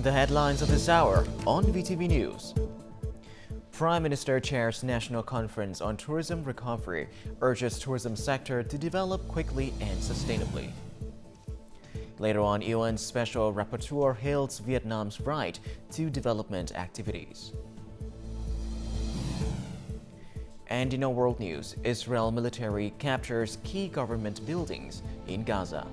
The headlines of this hour on VTV News. Prime Minister chairs National Conference on Tourism Recovery, urges tourism sector to develop quickly and sustainably. Later on, UN's Special Rapporteur hails Vietnam's right to development activities. And in our world news, Israel military captures key government buildings in Gaza.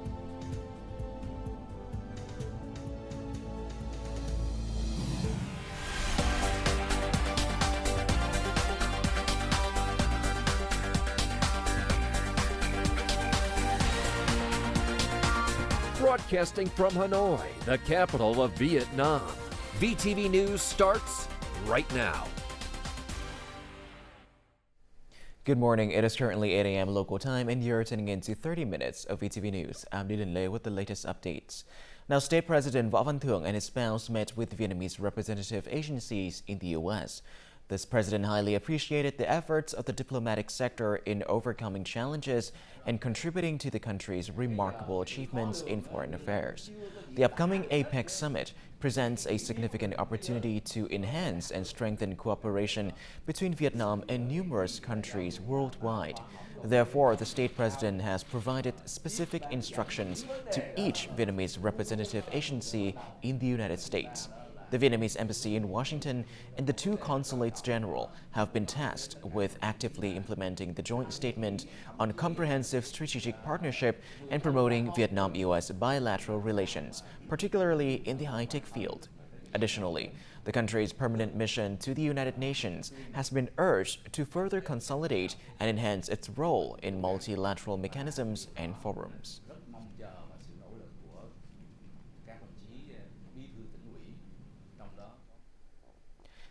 Broadcasting from Hanoi, the capital of Vietnam. VTV News starts right now. Good morning. It is currently 8 a.m. local time, and you're tuning in to 30 minutes of VTV News. I'm Dylan Lê with the latest updates. Now, State President Võ Văn Thưởng and his spouse met with Vietnamese representative agencies in the U.S. This president highly appreciated the efforts of the diplomatic sector in overcoming challenges and contributing to the country's remarkable achievements in foreign affairs. The upcoming APEC summit presents a significant opportunity to enhance and strengthen cooperation between Vietnam and numerous countries worldwide. Therefore, the state president has provided specific instructions to each Vietnamese representative agency in the United States. The Vietnamese embassy in Washington and the two consulates general have been tasked with actively implementing the joint statement on comprehensive strategic partnership and promoting Vietnam-U.S. bilateral relations, particularly in the high-tech field. Additionally, the country's permanent mission to the United Nations has been urged to further consolidate and enhance its role in multilateral mechanisms and forums.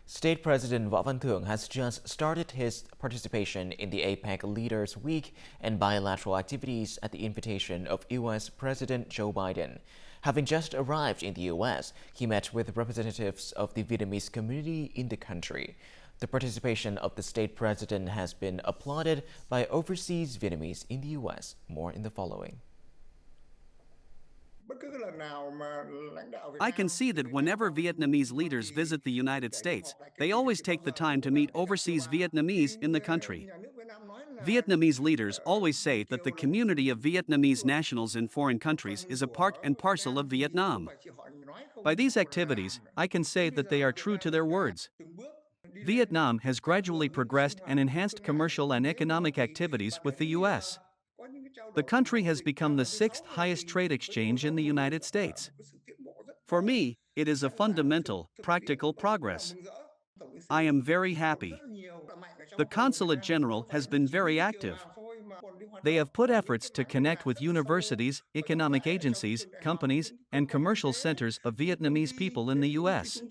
State President Võ Văn Thưởng has just started his participation in the APEC Leaders Week and bilateral activities at the invitation of U.S. President Joe Biden. Having just arrived in the U.S., he met with representatives of the Vietnamese community in the country. The participation of the state president has been applauded by overseas Vietnamese in the U.S. More in the following. I can see that whenever Vietnamese leaders visit the United States, they always take the time to meet overseas Vietnamese in the country. Vietnamese leaders always say that the community of Vietnamese nationals in foreign countries is a part and parcel of Vietnam. By these activities, I can say that they are true to their words. Vietnam has gradually progressed and enhanced commercial and economic activities with the U.S. The country has become the sixth highest trade exchange in the United States. For me, it is a fundamental, practical progress. I am very happy. The Consulate General has been very active. They have put efforts to connect with universities, economic agencies, companies, and commercial centers of Vietnamese people in the U.S.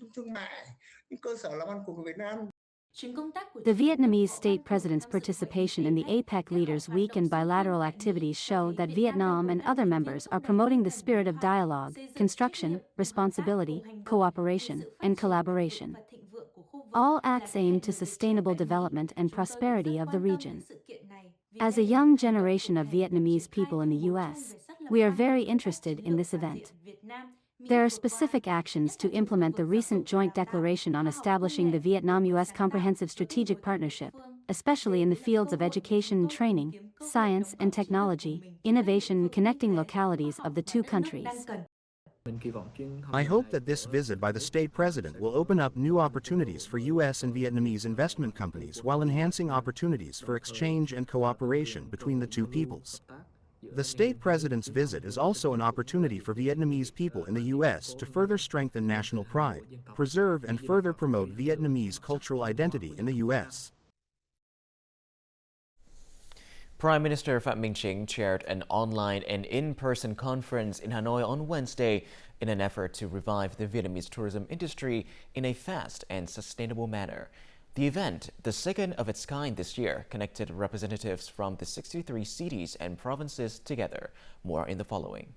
The Vietnamese state president's participation in the APEC Leaders Week and bilateral activities show that Vietnam and other members are promoting the spirit of dialogue, construction, responsibility, cooperation, and collaboration. All acts aim to sustainable development and prosperity of the region. As a young generation of Vietnamese people in the U.S., we are very interested in this event. There are specific actions to implement the recent joint declaration on establishing the Vietnam-U.S. Comprehensive Strategic Partnership, especially in the fields of education and training, science and technology, innovation and connecting localities of the two countries. I hope that this visit by the state president will open up new opportunities for U.S. and Vietnamese investment companies while enhancing opportunities for exchange and cooperation between the two peoples. The state president's visit is also an opportunity for Vietnamese people in the U.S. to further strengthen national pride, preserve and further promote Vietnamese cultural identity in the U.S. Prime Minister Phạm Minh Chính chaired an online and in-person conference in Hanoi on Wednesday in an effort to revive the Vietnamese tourism industry in a fast and sustainable manner. The event, the second of its kind this year, connected representatives from the 63 cities and provinces together. More in the following.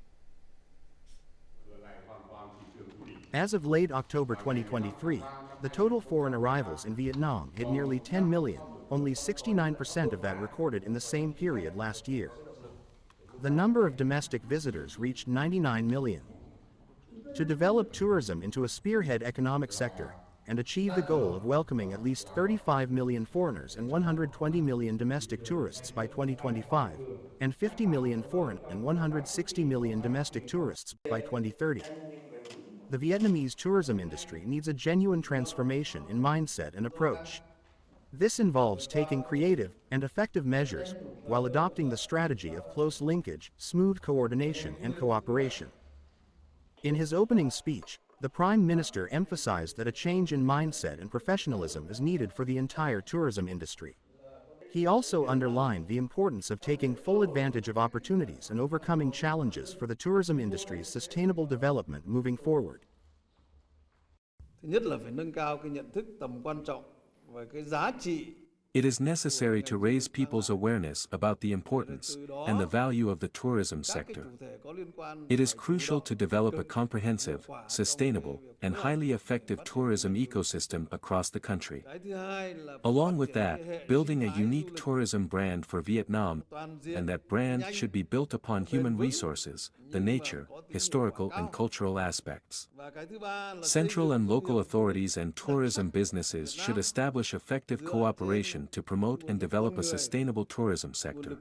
As of late October 2023, the total foreign arrivals in Vietnam hit nearly 10 million, only 69% of that recorded in the same period last year. The number of domestic visitors reached 99 million. to develop tourism into a spearhead economic sector and achieve the goal of welcoming at least 35 million foreigners and 120 million domestic tourists by 2025, and 50 million foreign and 160 million domestic tourists by 2030. The Vietnamese tourism industry needs a genuine transformation in mindset and approach. This involves taking creative and effective measures while adopting the strategy of close linkage, smooth coordination, and cooperation. In his opening speech, the Prime Minister emphasized that a change in mindset and professionalism is needed for the entire tourism industry. He also underlined the importance of taking full advantage of opportunities and overcoming challenges for the tourism industry's sustainable development moving forward. Thứ nhất là phải nâng cao cái nhận thức tầm quan trọng và cái giá trị. It is necessary to raise people's awareness about the importance and the value of the tourism sector. It is crucial to develop a comprehensive, sustainable, and highly effective tourism ecosystem across the country. Along with that, building a unique tourism brand for Vietnam, and that brand should be built upon human resources, the nature, historical and cultural aspects. Central and local authorities and tourism businesses should establish effective cooperation to promote and develop a sustainable tourism sector.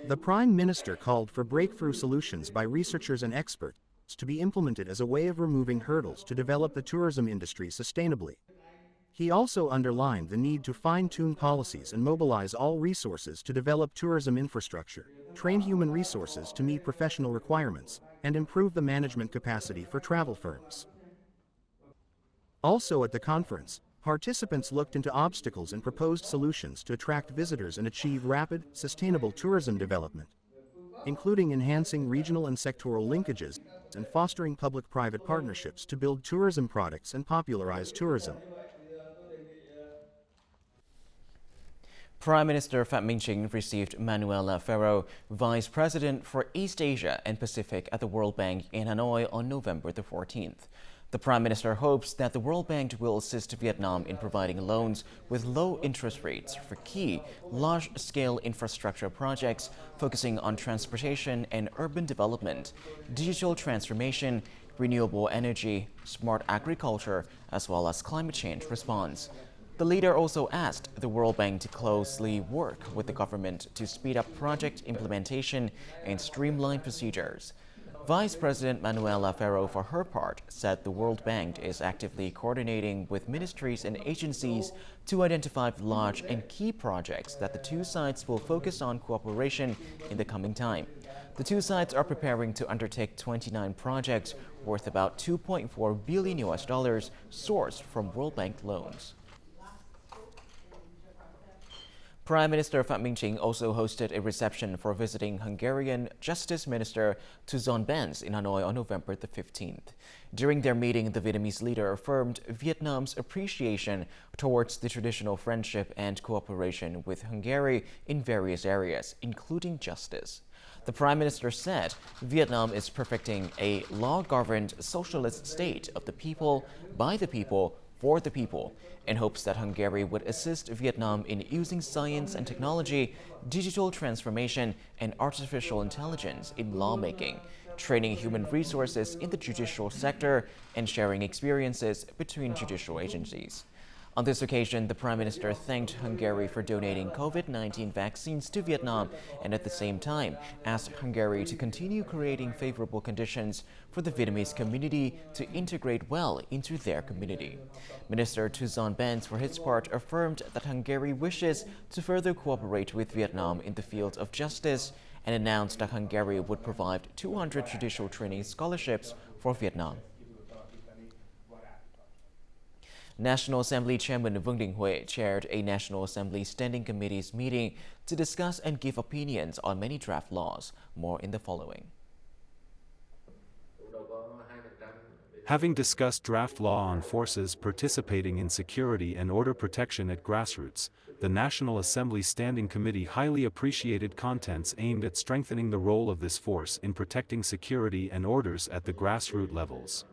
The Prime Minister called for breakthrough solutions by researchers and experts to be implemented as a way of removing hurdles to develop the tourism industry sustainably. He also underlined the need to fine-tune policies and mobilize all resources to develop tourism infrastructure, train human resources to meet professional requirements, and improve the management capacity for travel firms. Also at the conference, participants looked into obstacles and proposed solutions to attract visitors and achieve rapid, sustainable tourism development, including enhancing regional and sectoral linkages and fostering public-private partnerships to build tourism products and popularize tourism. Prime Minister Phie received Manuela Ferrero, Vice President for East Asia and Pacific at the World Bank in Hanoi on November the 14th. The Prime Minister hopes that the World Bank will assist Vietnam in providing loans with low interest rates for key, large-scale infrastructure projects focusing on transportation and urban development, digital transformation, renewable energy, smart agriculture, as well as climate change response. The leader also asked the World Bank to closely work with the government to speed up project implementation and streamline procedures. Vice President Manuela Ferrero, for her part, said the World Bank is actively coordinating with ministries and agencies to identify large and key projects that the two sides will focus on cooperation in the coming time. The two sides are preparing to undertake 29 projects worth about $2.4 billion sourced from World Bank loans. Prime Minister Phie also hosted a reception for visiting Hungarian Justice Minister Tuzon Benz in Hanoi on November the 15th. During their meeting, the Vietnamese leader affirmed Vietnam's appreciation towards the traditional friendship and cooperation with Hungary in various areas, including justice. The Prime Minister said Vietnam is perfecting a law-governed socialist state of the people, by the people, for the people, and hopes that Hungary would assist Vietnam in using science and technology, digital transformation, and artificial intelligence in lawmaking, training human resources in the judicial sector, and sharing experiences between judicial agencies. On this occasion, the Prime Minister thanked Hungary for donating COVID-19 vaccines to Vietnam and at the same time asked Hungary to continue creating favorable conditions for the Vietnamese community to integrate well into their community. Minister Tuzon Benz, for his part, affirmed that Hungary wishes to further cooperate with Vietnam in the field of justice and announced that Hungary would provide 200 judicial training scholarships for Vietnam. National Assembly Chairman Vương Đình Huệ chaired a National Assembly Standing Committee's meeting to discuss and give opinions on many draft laws. More in the following. Having discussed draft law on forces participating in security and order protection at grassroots, the National Assembly Standing Committee highly appreciated contents aimed at strengthening the role of this force in protecting security and orders at the grassroots levels.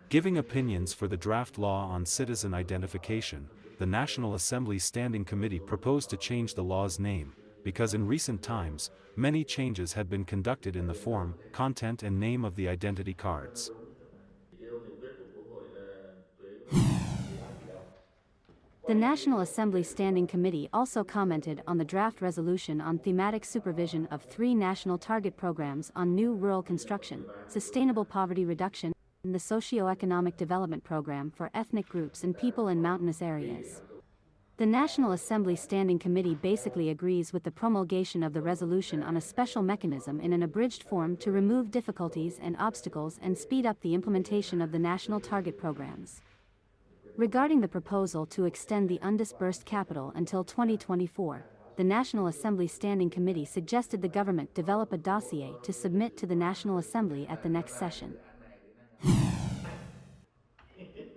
Giving opinions for the draft law on citizen identification, the National Assembly Standing Committee proposed to change the law's name, because in recent times, many changes had been conducted in the form, content and name of the identity cards. The National Assembly Standing Committee also commented on the draft resolution on thematic supervision of 3 national target programs on new rural construction, sustainable poverty reduction, and the socio-economic development program for ethnic groups and people in mountainous areas. The National Assembly Standing Committee basically agrees with the promulgation of the resolution on a special mechanism in an abridged form to remove difficulties and obstacles and speed up the implementation of the national target programs. Regarding the proposal to extend the undisbursed capital until 2024, the National Assembly Standing Committee suggested the government develop a dossier to submit to the National Assembly at the next session.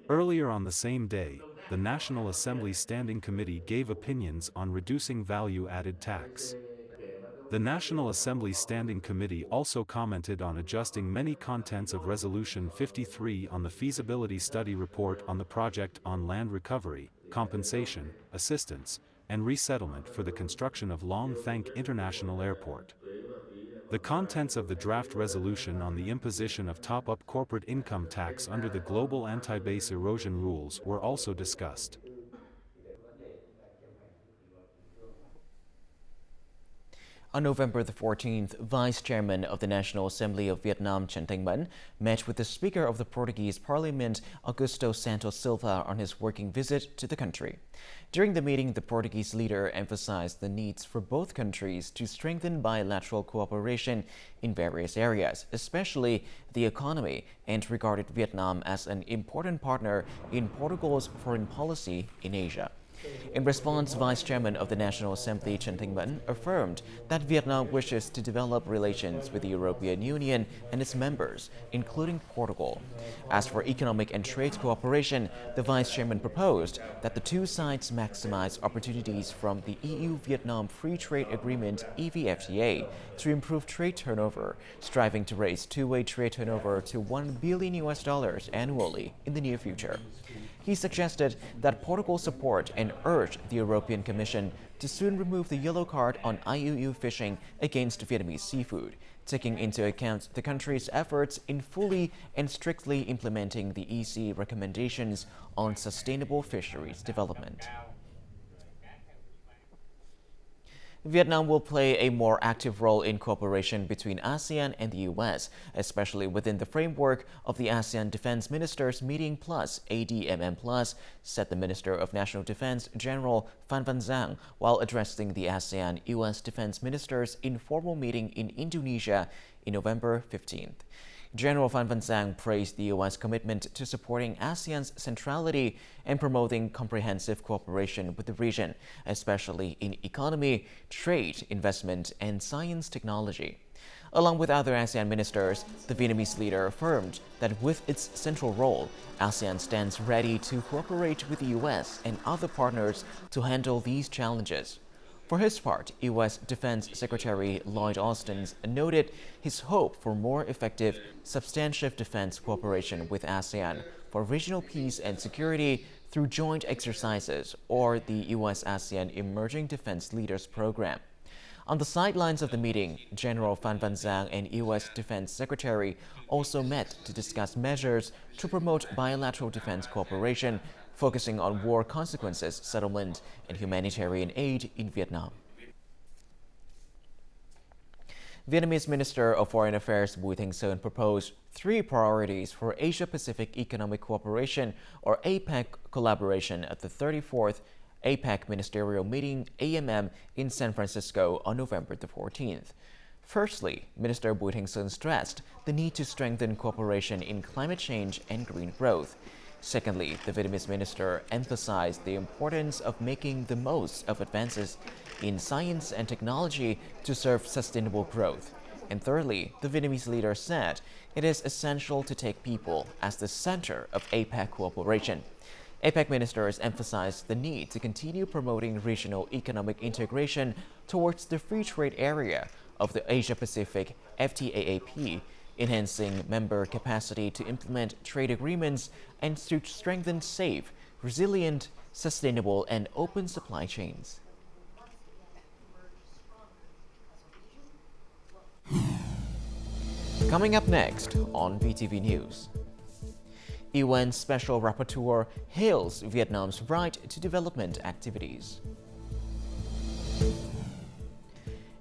Earlier on the same day, the National Assembly Standing Committee gave opinions on reducing value-added tax. The National Assembly Standing Committee also commented on adjusting many contents of Resolution 53 on the feasibility study report on the project on land recovery, compensation, assistance, and resettlement for the construction of Long Thank International Airport. The contents of the draft resolution on the imposition of top-up corporate income tax under the global anti-base erosion rules were also discussed. On November the 14th, Vice Chairman of the National Assembly of Vietnam Trần Thanh Mẫn met with the Speaker of the Portuguese Parliament, Augusto Santos Silva, on his working visit to the country. During the meeting, the Portuguese leader emphasized the needs for both countries to strengthen bilateral cooperation in various areas, especially the economy, and regarded Vietnam as an important partner in Portugal's foreign policy in Asia. In response, Vice Chairman of the National Assembly Trần Thanh Mẫn affirmed that Vietnam wishes to develop relations with the European Union and its members, including Portugal. As for economic and trade cooperation, the Vice Chairman proposed that the two sides maximize opportunities from the EU-Vietnam Free Trade Agreement (EVFTA) to improve trade turnover, striving to raise two-way trade turnover to $1 billion annually in the near future. He suggested that Portugal support and urged the European Commission to soon remove the yellow card on IUU fishing against Vietnamese seafood, taking into account the country's efforts in fully and strictly implementing the EC recommendations on sustainable fisheries development. Vietnam will play a more active role in cooperation between ASEAN and the U.S., especially within the framework of the ASEAN Defense Ministers Meeting Plus, ADMM Plus, said the Minister of National Defense, General Phan Van Giang, while addressing the ASEAN-U.S. Defense Ministers' informal meeting in Indonesia in November 15th. General Phan Van Giang praised the U.S. commitment to supporting ASEAN's centrality and promoting comprehensive cooperation with the region, especially in economy, trade, investment, and science technology. Along with other ASEAN ministers, the Vietnamese leader affirmed that with its central role, ASEAN stands ready to cooperate with the U.S. and other partners to handle these challenges. For his part, U.S. Defense Secretary Lloyd Austin noted his hope for more effective, substantive defense cooperation with ASEAN for regional peace and security through joint exercises or the U.S.-ASEAN Emerging Defense Leaders Program. On the sidelines of the meeting, General Phan Van Giang and U.S. Defense Secretary also met to discuss measures to promote bilateral defense cooperation, focusing on war consequences, settlement, and humanitarian aid in Vietnam. Vietnamese Minister of Foreign Affairs Bùi Thanh Sơn proposed 3 priorities for Asia-Pacific Economic Cooperation, or APEC, collaboration at the 34th APEC Ministerial Meeting, AMM, in San Francisco on November the 14th. Firstly, Minister Bùi Thanh Sơn stressed the need to strengthen cooperation in climate change and green growth. Secondly, the Vietnamese minister emphasized the importance of making the most of advances in science and technology to serve sustainable growth. And thirdly, the Vietnamese leader said it is essential to take people as the center of APEC cooperation. APEC ministers emphasized the need to continue promoting regional economic integration towards the free trade area of the Asia-Pacific FTAAP, enhancing member capacity to implement trade agreements and to strengthen safe, resilient, sustainable, and open supply chains. Coming up next on VTV News. UN Special Rapporteur hails Vietnam's right to development activities.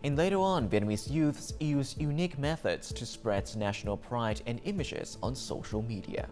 And later on, Vietnamese youths use unique methods to spread national pride and images on social media.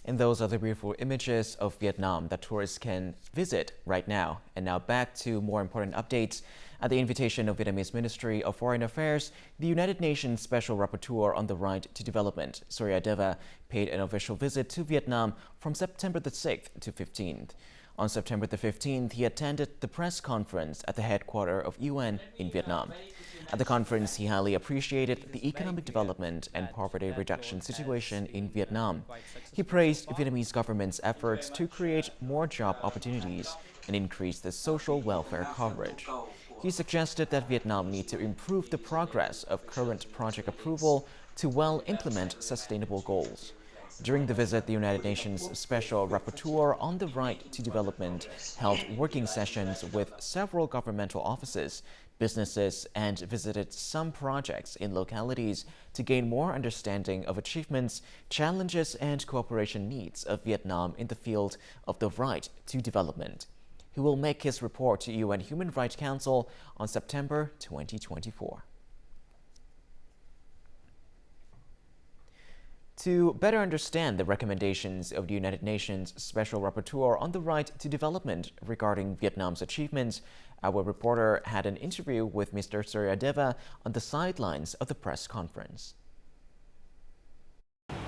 And those are the beautiful images of Vietnam that tourists can visit right now. And now back to more important updates. At the invitation of Vietnamese Ministry of Foreign Affairs, the United Nations Special Rapporteur on the Right to Development, Surya Deva, paid an official visit to Vietnam from September the 6th to 15th. On September the 15th, he attended the press conference at the headquarters of UN in Vietnam. At the conference, he highly appreciated the economic development and poverty reduction situation in Vietnam. He praised Vietnamese government's efforts to create more job opportunities and increase the social welfare coverage. He suggested that Vietnam needs to improve the progress of current project approval to well implement sustainable goals. During the visit, the United Nations Special Rapporteur on the Right to Development held working sessions with several governmental offices, businesses, and visited some projects in localities to gain more understanding of achievements, challenges, and cooperation needs of Vietnam in the field of the right to development. He will make his report to UN Human Rights Council on September 2024. To better understand the recommendations of the United Nations Special Rapporteur on the Right to Development regarding Vietnam's achievements, our reporter had an interview with Mr. Surya Deva on the sidelines of the press conference.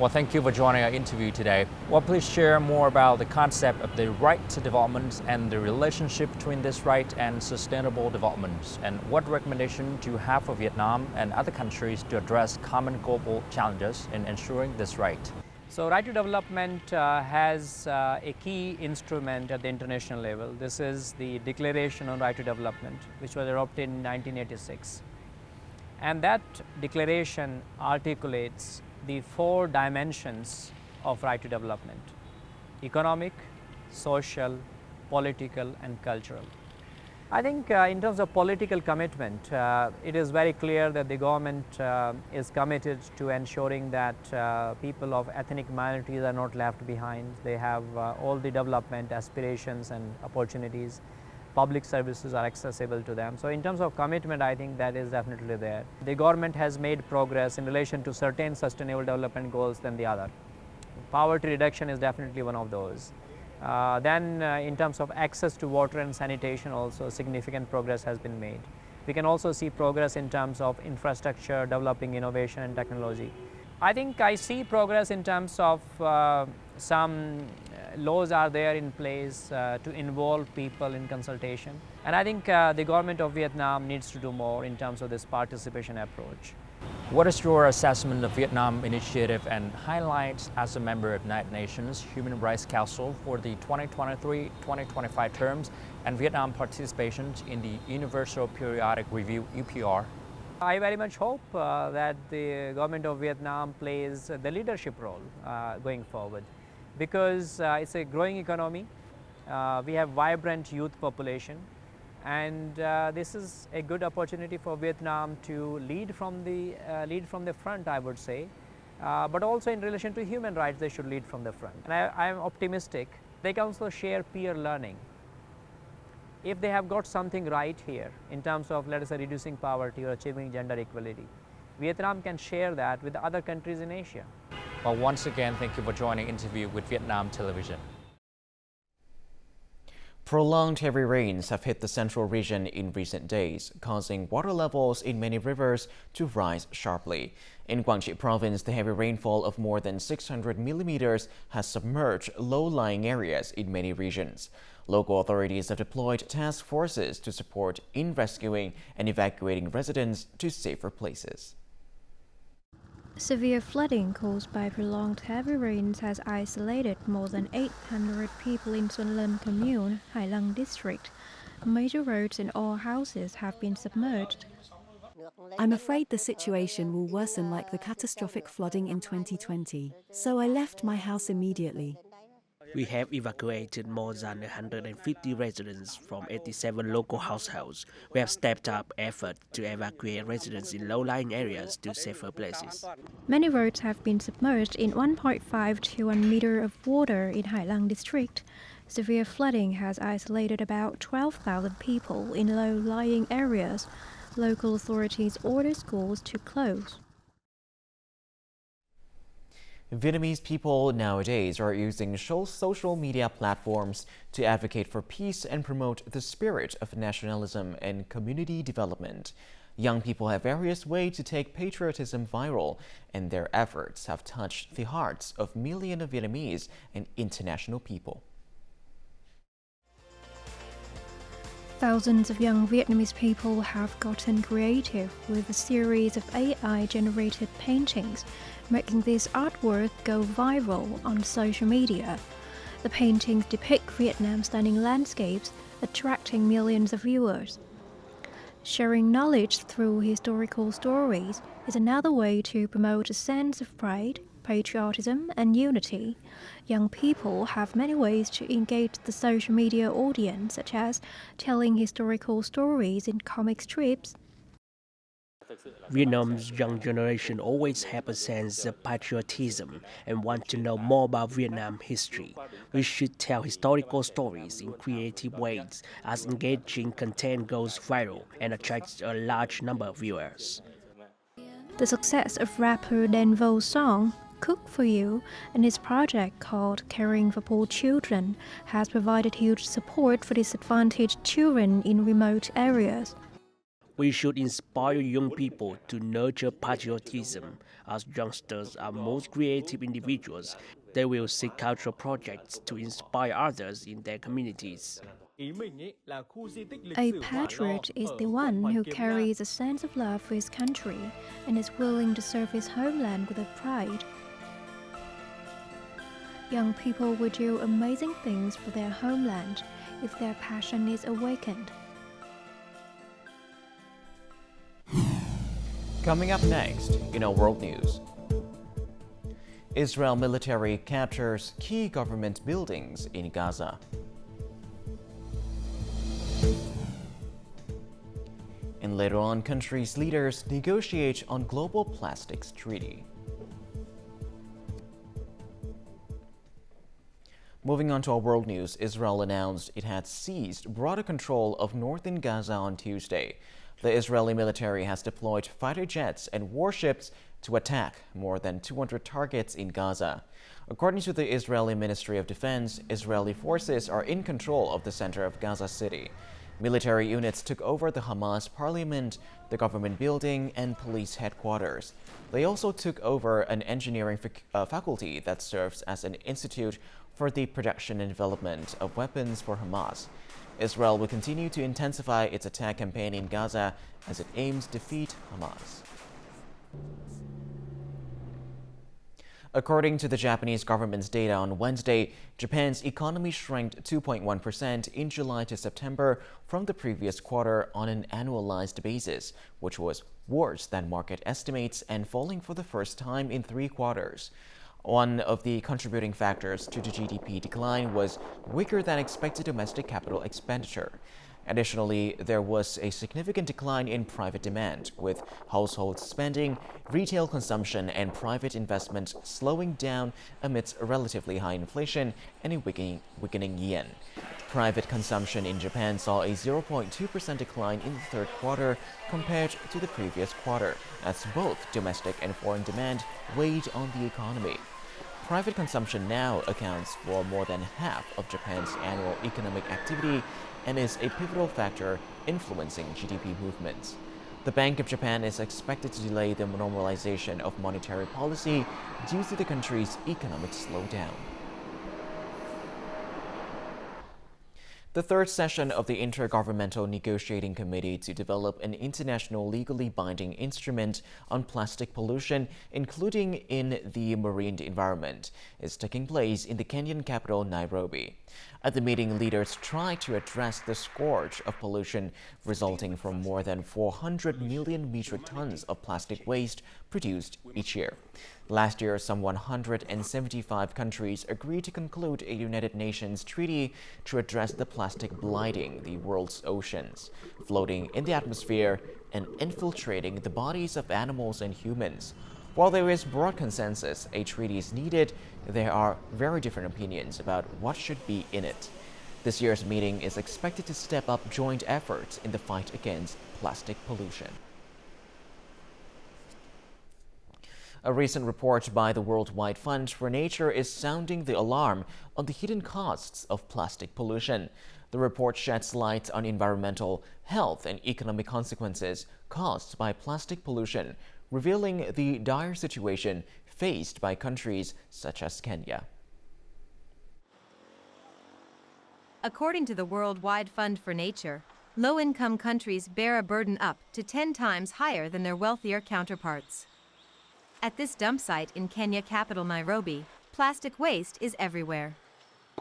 Well, thank you for joining our interview today. Well, please share more about the concept of the right to development and the relationship between this right and sustainable development. And what recommendation do you have for Vietnam and other countries to address common global challenges in ensuring this right? So, right to development has a key instrument at the international level. This is the Declaration on Right to Development, which was adopted in 1986. And that declaration articulates the 4 dimensions of right to development: economic, social, political, and cultural. I think in terms of political commitment, it is very clear that the government is committed to ensuring that people of ethnic minorities are not left behind. They have all the development aspirations and opportunities. Public services are accessible to them. So in terms of commitment, I think that is definitely there. The government has made progress in relation to certain sustainable development goals than the other. Poverty reduction is definitely one of those. Then in terms of access to water and sanitation, also significant progress has been made. We can also see progress in terms of infrastructure, developing innovation and technology. I think I see progress in terms of some laws are there in place to involve people in consultation. And I think the government of Vietnam needs to do more in terms of this participation approach. What is your assessment of Vietnam initiative and highlights as a member of United Nations Human Rights Council for the 2023-2025 terms and Vietnam participation in the Universal Periodic Review UPR? I very much hope that the government of Vietnam plays the leadership role going forward, because it's a growing economy. We have vibrant youth population, and this is a good opportunity for Vietnam to lead from the front, I would say. But also in relation to human rights, they should lead from the front. And I am optimistic. They can also share peer learning. if they have got something right here in terms of, let us say, reducing poverty or achieving gender equality, Vietnam can share that with other countries in Asia. Well, once again, thank you for joining Interview with Vietnam Television. Prolonged heavy rains have hit the central region in recent days, causing water levels in many rivers to rise sharply. In Guangxi province, the heavy rainfall of more than 600 millimeters has submerged low-lying areas in many regions. Local authorities have deployed task forces to support in rescuing and evacuating residents to safer places. Severe flooding caused by prolonged heavy rains has isolated more than 800 people in Xuân Lân Commune, Hai Lăng district. Major roads and all houses have been submerged. I'm afraid the situation will worsen like the catastrophic flooding in 2020, so I left my house immediately. We have evacuated more than 150 residents from 87 local households. We have stepped up effort to evacuate residents in low-lying areas to safer places. Many roads have been submerged in 1.5 to 1 meter of water in Hai Lăng district. Severe flooding has isolated about 12,000 people in low-lying areas. Local authorities order schools to close. Vietnamese people nowadays are using social media platforms to advocate for peace and promote the spirit of nationalism and community development. Young people have various ways to take patriotism viral, and their efforts have touched the hearts of millions of Vietnamese and international people. Thousands of young Vietnamese people have gotten creative with a series of AI-generated paintings, making this artwork go viral on social media. The paintings depict Vietnam's stunning landscapes, attracting millions of viewers. Sharing knowledge through historical stories is another way to promote a sense of pride, patriotism, and unity. Young people have many ways to engage the social media audience, such as telling historical stories in comic strips. Vietnam's young generation always have a sense of patriotism and want to know more about Vietnam history. We should tell historical stories in creative ways as engaging content goes viral and attracts a large number of viewers. The success of rapper Denvo's song Cook For You and his project called Caring for Poor Children has provided huge support for disadvantaged children in remote areas. We should inspire young people to nurture patriotism. As youngsters are most creative individuals, they will seek cultural projects to inspire others in their communities. A patriot is the one who carries a sense of love for his country and is willing to serve his homeland with pride. Young people will do amazing things for their homeland if their passion is awakened. Coming up next in our world news. Israel military captures key government buildings in Gaza. And later on, countries' leaders negotiate on global plastics treaty. Moving on to our world news, Israel announced it had seized broader control of northern Gaza on Tuesday. The Israeli military has deployed fighter jets and warships to attack more than 200 targets in Gaza. According to the Israeli Ministry of Defense, Israeli forces are in control of the center of Gaza City. Military units took over the Hamas parliament, the government building, and police headquarters. They also took over an engineering faculty that serves as an institute for the production and development of weapons for Hamas. Israel will continue to intensify its attack campaign in Gaza as it aims to defeat Hamas. According to the Japanese government's data on Wednesday, Japan's economy shrank 2.1% in July to September from the previous quarter on an annualized basis, which was worse than market estimates and falling for the first time in 3 quarters. One of the contributing factors to the GDP decline was weaker than expected domestic capital expenditure. Additionally, there was a significant decline in private demand, with household spending, retail consumption, and private investment slowing down amidst relatively high inflation and a weakening yen. Private consumption in Japan saw a 0.2% decline in the third quarter compared to the previous quarter, as both domestic and foreign demand weighed on the economy. Private consumption now accounts for more than half of Japan's annual economic activity and is a pivotal factor influencing GDP movements. The Bank of Japan is expected to delay the normalization of monetary policy due to the country's economic slowdown. The third session of the Intergovernmental Negotiating Committee to develop an international legally binding instrument on plastic pollution, including in the marine environment, is taking place in the Kenyan capital, Nairobi. At the meeting, leaders tried to address the scourge of pollution resulting from more than 400 million metric tons of plastic waste produced each year. Last year, some 175 countries agreed to conclude a United Nations treaty to address the plastic blighting the world's oceans, floating in the atmosphere and infiltrating the bodies of animals and humans. While there is broad consensus a treaty is needed, there are very different opinions about what should be in it. This year's meeting is expected to step up joint efforts in the fight against plastic pollution. A recent report by the Worldwide Fund for Nature is sounding the alarm on the hidden costs of plastic pollution. The report sheds light on environmental, health, and economic consequences caused by plastic pollution, revealing the dire situation faced by countries such as Kenya. According to the Worldwide Fund for Nature, low-income countries bear a burden up to 10 times higher than their wealthier counterparts. At this dump site in Kenya capital Nairobi, plastic waste is everywhere.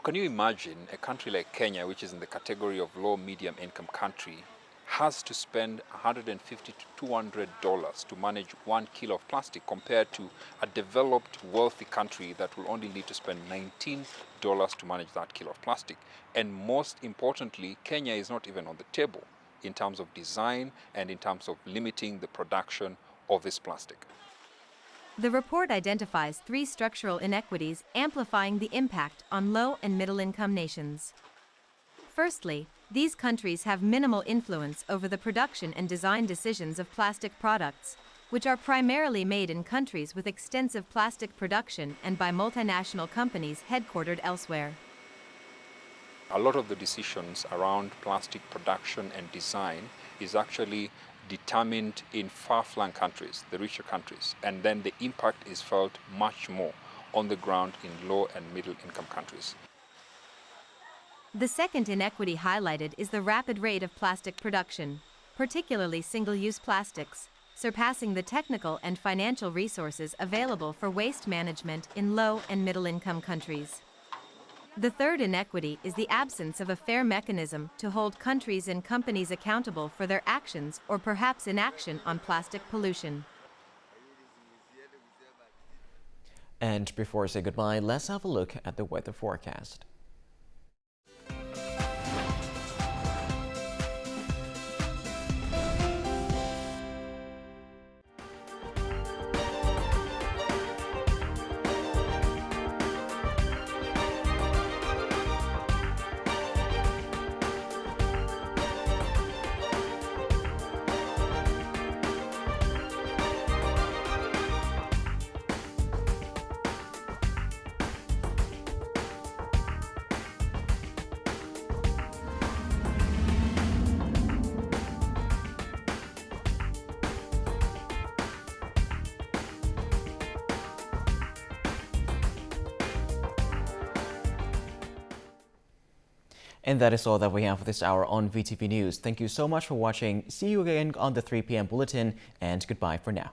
Can you imagine a country like Kenya, which is in the category of low-medium income country, has to spend $150 to $200 to manage 1 kilo of plastic, compared to a developed, wealthy country that will only need to spend $19 to manage that kilo of plastic. And most importantly, Kenya is not even on the table in terms of design and in terms of limiting the production of this plastic. The report identifies 3 structural inequities amplifying the impact on low and middle-income nations. Firstly, these countries have minimal influence over the production and design decisions of plastic products, which are primarily made in countries with extensive plastic production and by multinational companies headquartered elsewhere. A lot of the decisions around plastic production and design is actually determined in far-flung countries, the richer countries, and then the impact is felt much more on the ground in low and middle-income countries. The second inequity highlighted is the rapid rate of plastic production, particularly single-use plastics, surpassing the technical and financial resources available for waste management in low and middle-income countries. The third inequity is the absence of a fair mechanism to hold countries and companies accountable for their actions or perhaps inaction on plastic pollution. And before I say goodbye, let's have a look at the weather forecast. And that is all that we have for this hour on VTV News. Thank you so much for watching. See you again on the 3 p.m. bulletin, and goodbye for now.